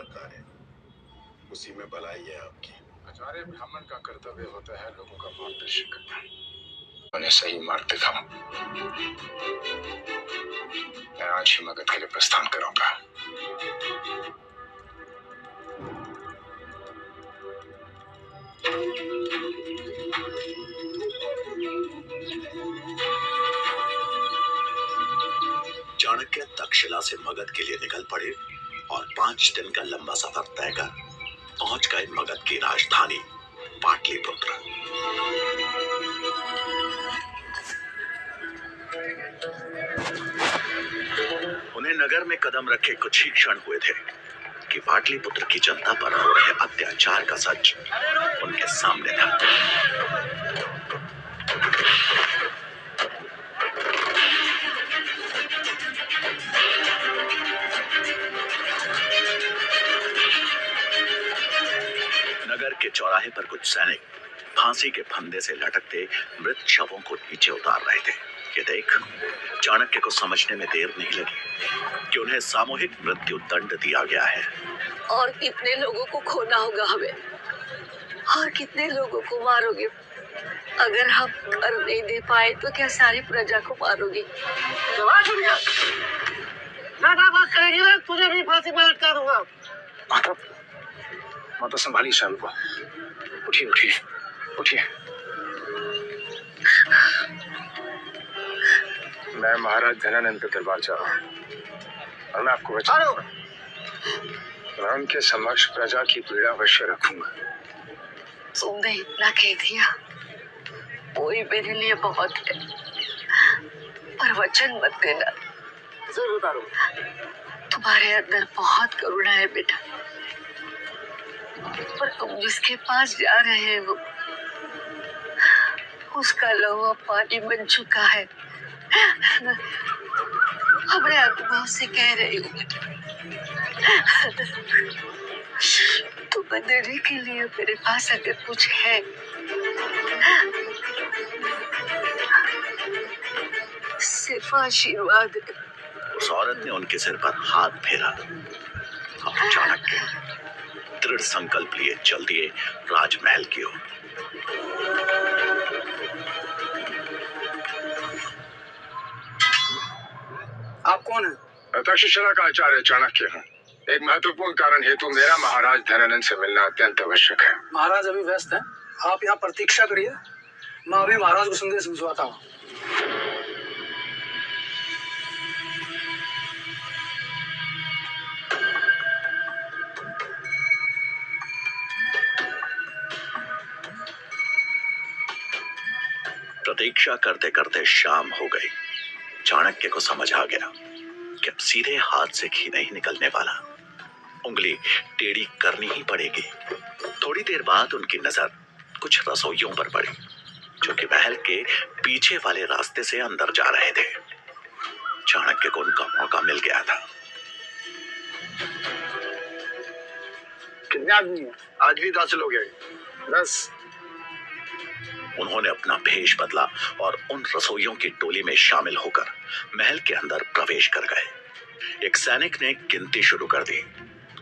रखा है, उसी में भलाई है आपकी। आचार्य ब्राह्मण का कर्तव्य होता है लोगों का मार्गदर्शन करना। उन्हें सही मार्ग दिखाओ। मैं आज ही मगध के लिए प्रस्थान करूंगा। चाणक्य तक्षशिला से मगध के लिए निकल पड़े और 5 दिन का लंबा सफर तय कर पहुंच गए मगध की राजधानी पाटलिपुत्र। उन्हें नगर में कदम रखे कुछ ही क्षण हुए थे कि पाटलिपुत्र की जनता पर हो रहे अत्याचार का सच उनके सामने था। नगर के चौराहे पर कुछ सैनिक फांसी के फंदे से लटकते मृत शवों को नीचे उतार रहे थे। ये देख चाणक्य को समझने में देर नहीं लगी कि उन्हें सामूहिक मृत्यु दंड दिया गया है। और कितने लोगों को खोना होगा हमें, और कितने लोगों को मारोगे? अगर हम कर नहीं दे पाए तो क्या सारी प्रजा को मारोगे? ज्यादा बात करेगी ना तुझे भी फांसी पर लटका दूंगा। माता संभाली शालू को। उठिए उठिए उठिए। मैं महाराज धनानंद के दरबार जा रहा हूँ और मैं आपको बचा लूंगा। मैं उनके समक्ष प्रजा की पीड़ा अवश्य रखूंगा। तुमने इतना कह दिया, वही मेरे लिए बहुत है, पर वचन मत देना। जरूर उतारो। तुम्हारे अंदर बहुत करुणा है बेटा, पर तुम जिसके पास जा रहे हो उसका लहू अब पानी बन चुका है। अपने अनुभव से कह रही हूँ, तुम्हें देने के लिए मेरे पास अगर कुछ है सिर्फ आशीर्वाद। उस औरत ने उनके सिर पर हाथ फेरा और चाणक्य दृढ़ संकल्प लिए चल दिए राजमहल की ओर। आप कौन है? तक्षशिला का आचार्य चाणक्य हूँ। एक महत्वपूर्ण कारण हेतु मेरा महाराज धनानंद से मिलना अत्यंत आवश्यक है। महाराज अभी व्यस्त हैं, आप यहाँ प्रतीक्षा करिए, मैं अभी महाराज को संदेश भिजवाता हूँ। प्रतीक्षा करते करते शाम हो गई। चाणक्य को समझ आ गया कि अब सीधे हाथ से घी नहीं निकलने वाला, उंगली टेढ़ी करनी ही पड़ेगी। थोड़ी देर बाद उनकी नजर कुछ रसोइयों पर पड़ी जो कि महल के पीछे वाले रास्ते से अंदर जा रहे थे। चाणक्य को उनका मौका मिल गया था। कितने आदमी हैं? आज भी 10 लोग हैं। 10। उन्होंने अपना भेष बदला और उन रसोइयों की टोली में शामिल होकर महल के अंदर प्रवेश कर गए। एक सैनिक ने गिनती शुरू कर दी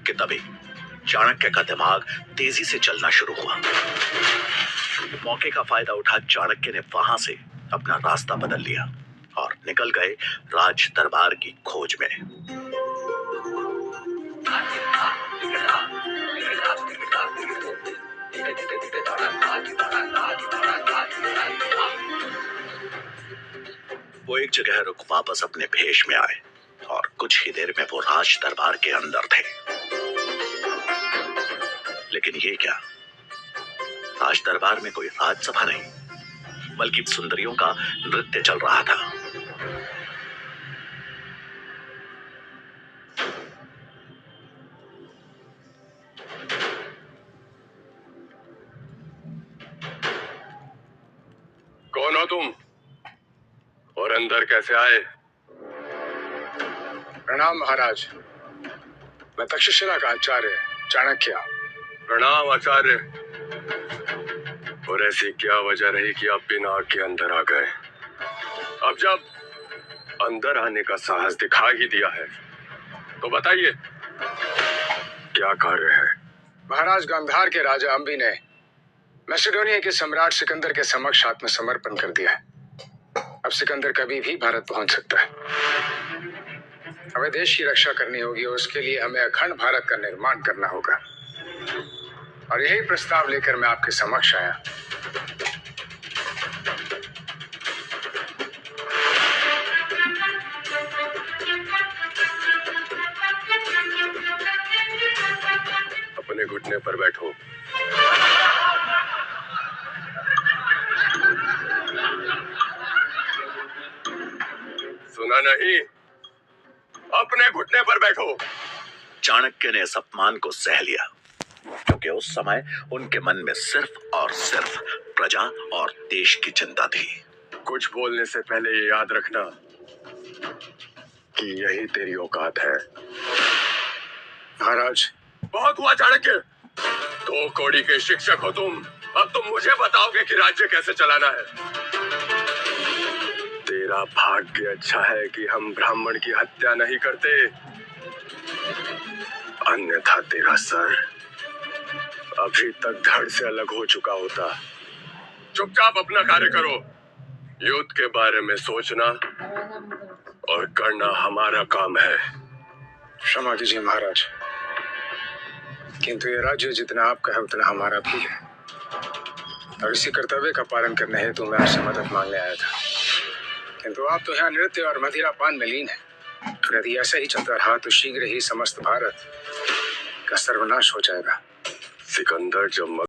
कि तभी चाणक्य का दिमाग तेजी से चलना शुरू हुआ। मौके का फायदा उठा चाणक्य ने वहां से अपना रास्ता बदल लिया और निकल गए राज दरबार की खोज में। वो एक जगह रुक वापस अपने भेष में आए और कुछ ही देर में वो राज दरबार के अंदर थे। लेकिन ये क्या, राज दरबार में कोई राजसभा नहीं बल्कि सुंदरियों का नृत्य चल रहा था। कौन हो तुम और अंदर कैसे आए? प्रणाम महाराज, मैं तक्षशिला का आचार्य चाणक्य। प्रणाम आचार्य। और ऐसी क्या वजह रही कि आप बिना आग के अंदर आ गए? अब जब अंदर आने का साहस दिखा ही दिया है तो बताइए क्या कार्य है? महाराज गांधार के राजा अंबी ने मैसेडोनिया के सम्राट सिकंदर के समक्ष आत्मसमर्पण कर दिया है। अब सिकंदर कभी भी भारत पहुंच सकता है। हमें देश की रक्षा करनी होगी और उसके लिए हमें अखंड भारत का निर्माण करना होगा। और यही प्रस्ताव लेकर मैं आपके समक्ष आया। अपने घुटने पर बैठो। सुना नहीं? अपने घुटने पर बैठो। चाणक्य ने इस अपमान को सह लिया, क्योंकि उस समय उनके मन में सिर्फ और सिर्फ प्रजा और देश की चिंता थी। कुछ बोलने से पहले ये याद रखना कि यही तेरी औकात है। महाराज, बहुत हुआ चाणक्य। 2 कौड़ी के शिक्षक हो तुम। अब तुम मुझे बताओगे कि राज्य कैसे चलाना है। तेरा भाग्य अच्छा है कि हम ब्राह्मण की हत्या नहीं करते, अन्यथा तेरा सर अभी तक धड़ से अलग हो चुका होता। चुपचाप अपना कार्य करो। युद्ध के बारे में सोचना और करना हमारा काम है। क्षमा कीजिए महाराज, किंतु ये राज्य जितना आपका है उतना हमारा भी है, और इसी कर्तव्य का पालन करने हेतु मैं आपसे मदद मांगने आया था। किंतु आप तो यहाँ नृत्य और मदिरा पान में लीन है। यदि ऐसा ही चलता रहा तो शीघ्र ही समस्त भारत का सर्वनाश हो जाएगा। सिकंदर जब